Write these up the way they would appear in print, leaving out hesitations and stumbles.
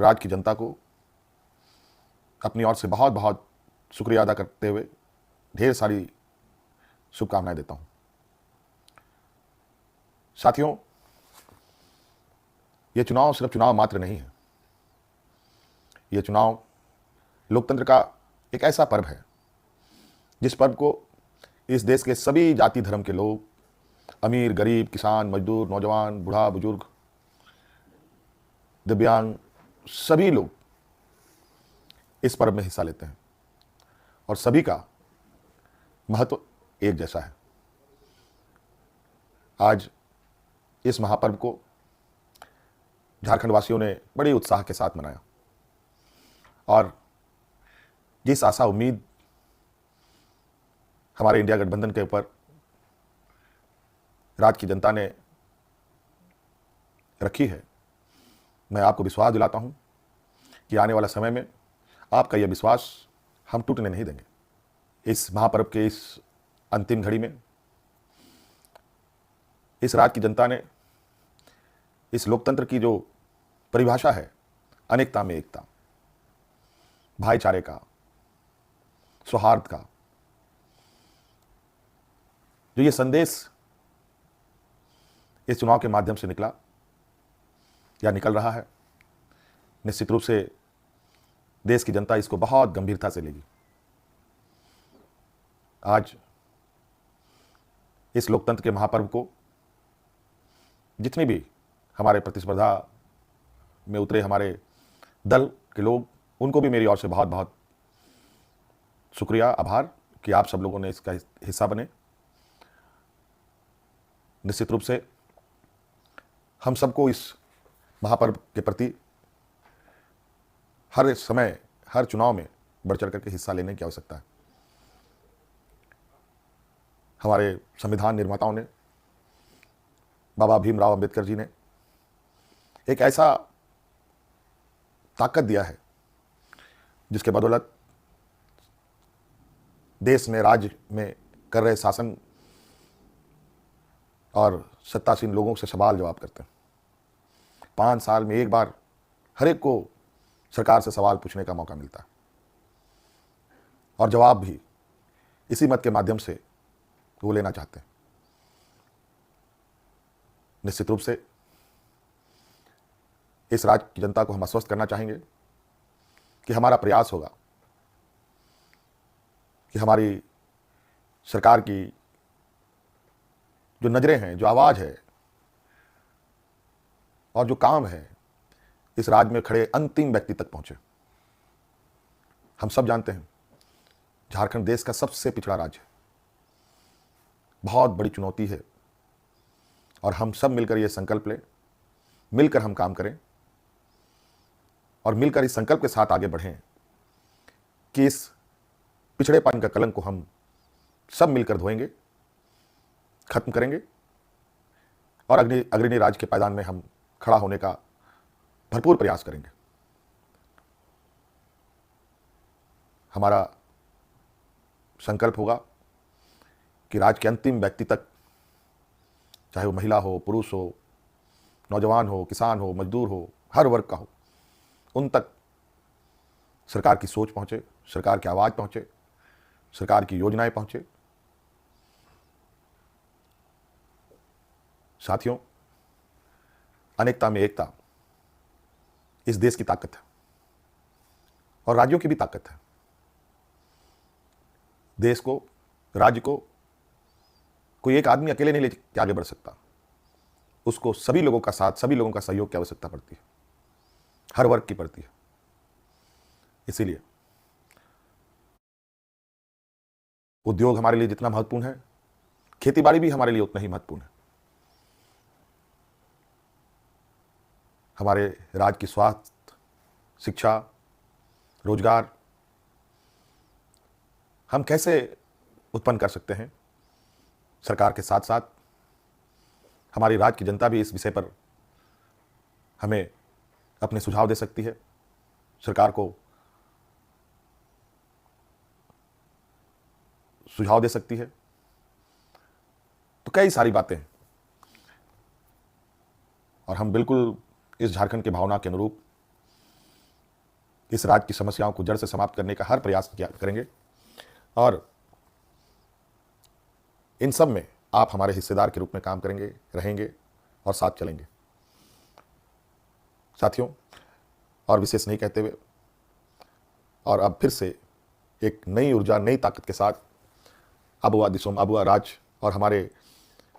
राज्य की जनता को अपनी ओर से बहुत बहुत शुक्रिया अदा करते हुए ढेर सारी शुभकामनाएं देता हूं। साथियों, ये चुनाव सिर्फ चुनाव मात्र नहीं है। ये चुनाव लोकतंत्र का एक ऐसा पर्व है जिस पर्व को इस देश के सभी जाति धर्म के लोग, अमीर गरीब, किसान मजदूर, नौजवान, बूढ़ा बुजुर्ग, दिव्यांग, सभी लोग इस पर्व में हिस्सा लेते हैं और सभी का महत्व एक जैसा है। आज इस महापर्व को झारखंड वासियों ने बड़े उत्साह के साथ मनाया और जिस आशा उम्मीद हमारे इंडिया गठबंधन के ऊपर राज्य की जनता ने रखी है, मैं आपको विश्वास दिलाता हूं कि आने वाला समय में आपका यह विश्वास हम टूटने नहीं देंगे। इस महापर्व के इस अंतिम घड़ी में इस राज्य की जनता ने इस लोकतंत्र की जो परिभाषा है, अनेकता में एकता, भाईचारे का, सौहार्द का, जो ये संदेश इस चुनाव के माध्यम से निकला या निकल रहा है, निश्चित रूप से देश की जनता इसको बहुत गंभीरता से लेगी। आज इस लोकतंत्र के महापर्व को जितने भी हमारे प्रतिस्पर्धा में उतरे हमारे दल के लोग, उनको भी मेरी ओर से बहुत बहुत शुक्रिया, आभार कि आप सब लोगों ने इसका हिस्सा बने। निश्चित रूप से हम सबको इस महापर्व के प्रति हर समय, हर चुनाव में बढ़ चढ़ करके हिस्सा लेने की आवश्यकता है। हमारे संविधान निर्माताओं ने, बाबा भीमराव अंबेडकर जी ने एक ऐसा ताकत दिया है जिसके बदौलत देश में, राज्य में कर रहे शासन और सत्तासीन लोगों से सवाल जवाब करते हैं। 5 साल में एक बार हर एक को सरकार से सवाल पूछने का मौका मिलता है और जवाब भी इसी मत के माध्यम से वो लेना चाहते हैं। निश्चित रूप से इस राज्य की जनता को हम आश्वस्त करना चाहेंगे कि हमारा प्रयास होगा कि हमारी सरकार की जो नजरें हैं, जो आवाज़ है और जो काम है, इस राज्य में खड़े अंतिम व्यक्ति तक पहुंचे। हम सब जानते हैं झारखंड देश का सबसे पिछड़ा राज्य है, बहुत बड़ी चुनौती है और हम सब मिलकर ये संकल्प लें, मिलकर हम काम करें और मिलकर इस संकल्प के साथ आगे बढ़ें कि इस पिछड़ेपन का कलंक को हम सब मिलकर धोएंगे, खत्म करेंगे और अग्रणी राज्य के पायदान में हम खड़ा होने का भरपूर प्रयास करेंगे। हमारा संकल्प होगा कि राज्य के अंतिम व्यक्ति तक, चाहे वो महिला हो, पुरुष हो, नौजवान हो, किसान हो, मजदूर हो, हर वर्ग का हो, उन तक सरकार की सोच पहुंचे, सरकार की आवाज़ पहुंचे, सरकार की योजनाएं पहुंचे। साथियों, अनेकता में एकता इस देश की ताकत है और राज्यों की भी ताकत है। देश को, राज्य को कोई एक आदमी अकेले नहीं लेके आगे बढ़ सकता, उसको सभी लोगों का साथ, सभी लोगों का सहयोग की आवश्यकता पड़ती है, हर वर्ग की पड़ती है। इसीलिए उद्योग हमारे लिए जितना महत्वपूर्ण है, खेतीबाड़ी भी हमारे लिए उतना ही महत्वपूर्ण है। हमारे राज्य की स्वास्थ्य, शिक्षा, रोजगार हम कैसे उत्पन्न कर सकते हैं, सरकार के साथ साथ हमारी राज्य की जनता भी इस विषय पर हमें अपने सुझाव दे सकती है, सरकार को सुझाव दे सकती है। तो कई सारी बातें हैं और हम बिल्कुल इस झारखंड की भावना के अनुरूप इस राज्य की समस्याओं को जड़ से समाप्त करने का हर प्रयास करेंगे और इन सब में आप हमारे हिस्सेदार के रूप में काम करेंगे, रहेंगे और साथ चलेंगे। साथियों, और विशेष नहीं कहते हुए और अब फिर से एक नई ऊर्जा, नई ताकत के साथ अबुआ दिसोम, अबुआ राज और हमारे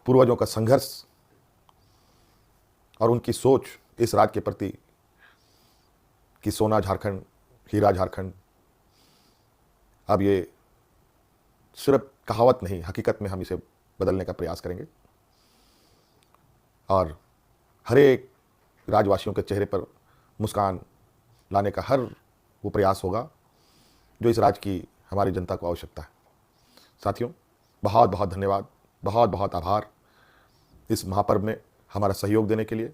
पूर्वजों का संघर्ष और उनकी सोच इस राज्य के प्रति कि सोना झारखंड, हीरा झारखंड, अब ये सिर्फ कहावत नहीं, हकीकत में हम इसे बदलने का प्रयास करेंगे और हर एक राज्यवासियों के चेहरे पर मुस्कान लाने का हर वो प्रयास होगा जो इस राज्य की हमारी जनता को आवश्यकता है। साथियों, बहुत बहुत धन्यवाद, बहुत बहुत आभार इस महापर्व में हमारा सहयोग देने के लिए।